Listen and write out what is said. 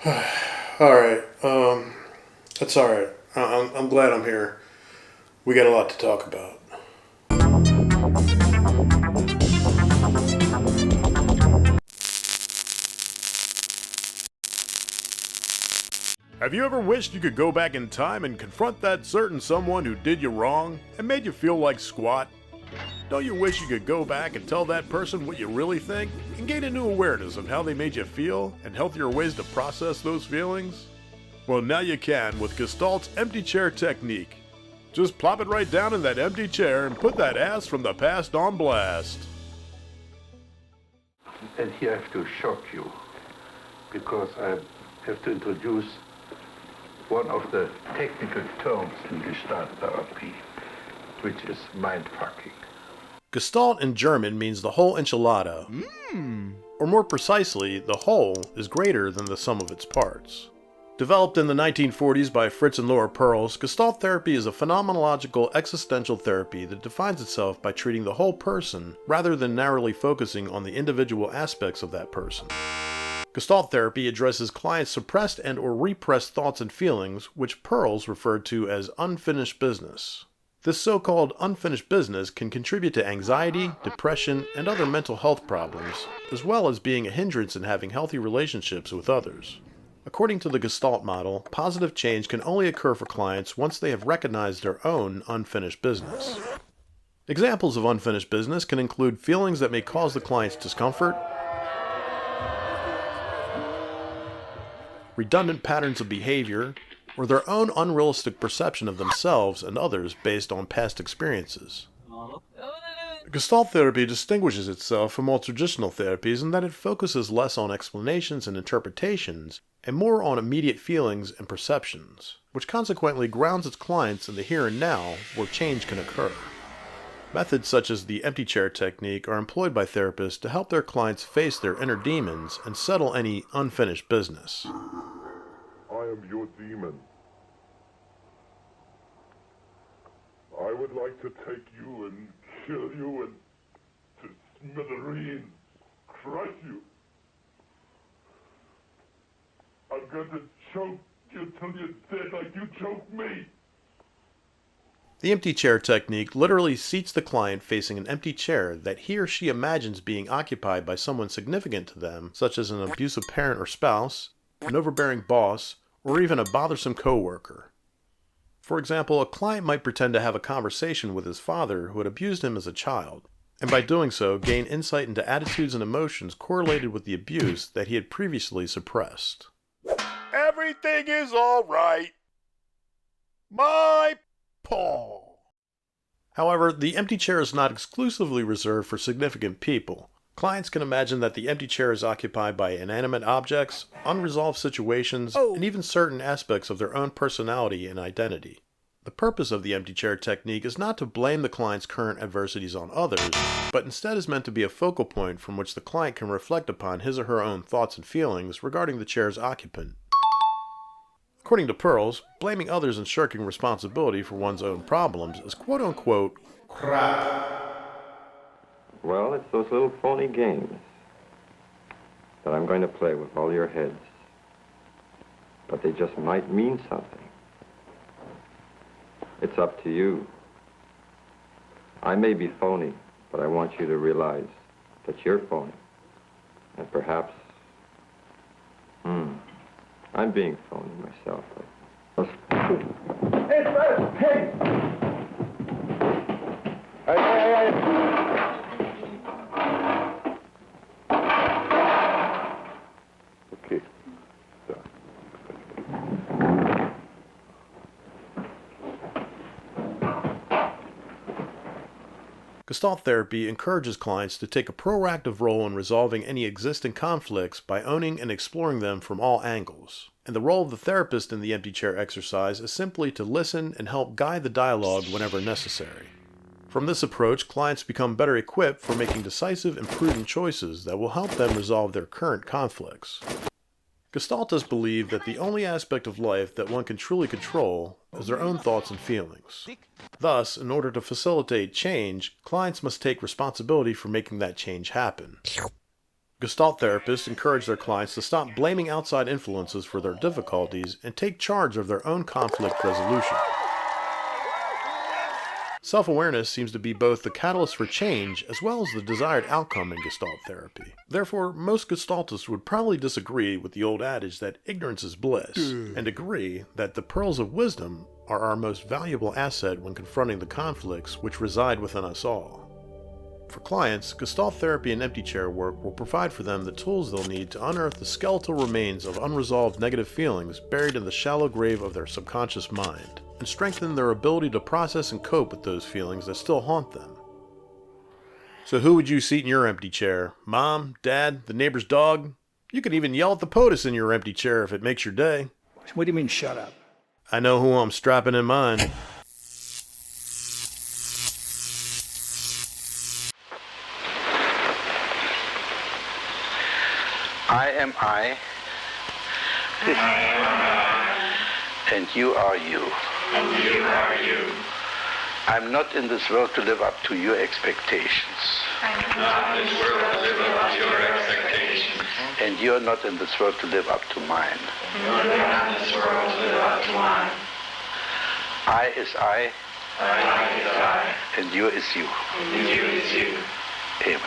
Alright, that's alright. I'm glad I'm here. We got a lot to talk about. Have you ever wished you could go back in time and confront that certain someone who did you wrong and made you feel like squat? Don't you wish you could go back and tell that person what you really think and gain a new awareness of how they made you feel and healthier ways to process those feelings? Well, now you can with Gestalt's empty chair technique. Just plop it right down in that empty chair and put that ass from the past on blast. And here I have to shock you, because I have to introduce one of the technical terms in Gestalt Therapy, which is mindfucking. Gestalt in German means the whole enchilada. Or more precisely, the whole is greater than the sum of its parts. Developed in the 1940s by Fritz and Laura Perls, Gestalt therapy is a phenomenological existential therapy that defines itself by treating the whole person rather than narrowly focusing on the individual aspects of that person. Gestalt therapy addresses clients' suppressed and or repressed thoughts and feelings, which Perls referred to as unfinished business. This so-called unfinished business can contribute to anxiety, depression, and other mental health problems, as well as being a hindrance in having healthy relationships with others. According to the Gestalt model, positive change can only occur for clients once they have recognized their own unfinished business. Examples of unfinished business can include feelings that may cause the client's discomfort, redundant patterns of behavior, or their own unrealistic perception of themselves and others based on past experiences. Gestalt therapy distinguishes itself from all traditional therapies in that it focuses less on explanations and interpretations and more on immediate feelings and perceptions, which consequently grounds its clients in the here and now where change can occur. Methods such as the empty chair technique are employed by therapists to help their clients face their inner demons and settle any unfinished business. I am your demon. I would like to take you and kill you and to smithereens, crush you. I'm going to choke you till you're dead like you choked me. The empty chair technique literally seats the client facing an empty chair that he or she imagines being occupied by someone significant to them, such as an abusive parent or spouse, an overbearing boss, or even a bothersome coworker. For example, a client might pretend to have a conversation with his father who had abused him as a child, and by doing so gain insight into attitudes and emotions correlated with the abuse that he had previously suppressed. Everything is alright. My Paul. However, the empty chair is not exclusively reserved for significant people. Clients can imagine that the empty chair is occupied by inanimate objects, unresolved situations, and even certain aspects of their own personality and identity. The purpose of the empty chair technique is not to blame the client's current adversities on others, but instead is meant to be a focal point from which the client can reflect upon his or her own thoughts and feelings regarding the chair's occupant. According to Perls, blaming others and shirking responsibility for one's own problems is quote-unquote crap. Well, it's those little phony games that I'm going to play with all your heads. But they just might mean something. It's up to you. I may be phony, but I want you to realize that you're phony. And perhaps, I'm being phony myself. Hey, hey! Hey! Okay. Gestalt therapy encourages clients to take a proactive role in resolving any existing conflicts by owning and exploring them from all angles. And the role of the therapist in the empty chair exercise is simply to listen and help guide the dialogue whenever necessary. From this approach, clients become better equipped for making decisive and prudent choices that will help them resolve their current conflicts. Gestaltists believe that the only aspect of life that one can truly control is their own thoughts and feelings. Thus, in order to facilitate change, clients must take responsibility for making that change happen. Gestalt therapists encourage their clients to stop blaming outside influences for their difficulties and take charge of their own conflict resolution. Self-awareness seems to be both the catalyst for change as well as the desired outcome in Gestalt therapy. Therefore, most Gestaltists would probably disagree with the old adage that ignorance is bliss, and agree that the pearls of wisdom are our most valuable asset when confronting the conflicts which reside within us all. For clients, Gestalt therapy and empty chair work will provide for them the tools they'll need to unearth the skeletal remains of unresolved negative feelings buried in the shallow grave of their subconscious mind, and strengthen their ability to process and cope with those feelings that still haunt them. So who would you seat in your empty chair? Mom? Dad? The neighbor's dog? You could even yell at the POTUS in your empty chair if it makes your day. What do you mean, shut up? I know who I'm strapping in mine. I am I. And you are you. And you are you. I'm not in this world to live up to your expectations. I'm not in this world to live up to your expectations. And you're not in this world to live up to mine. You're not in this world to live up to mine. I is I. I is I. And you is you. And you is you. Amen.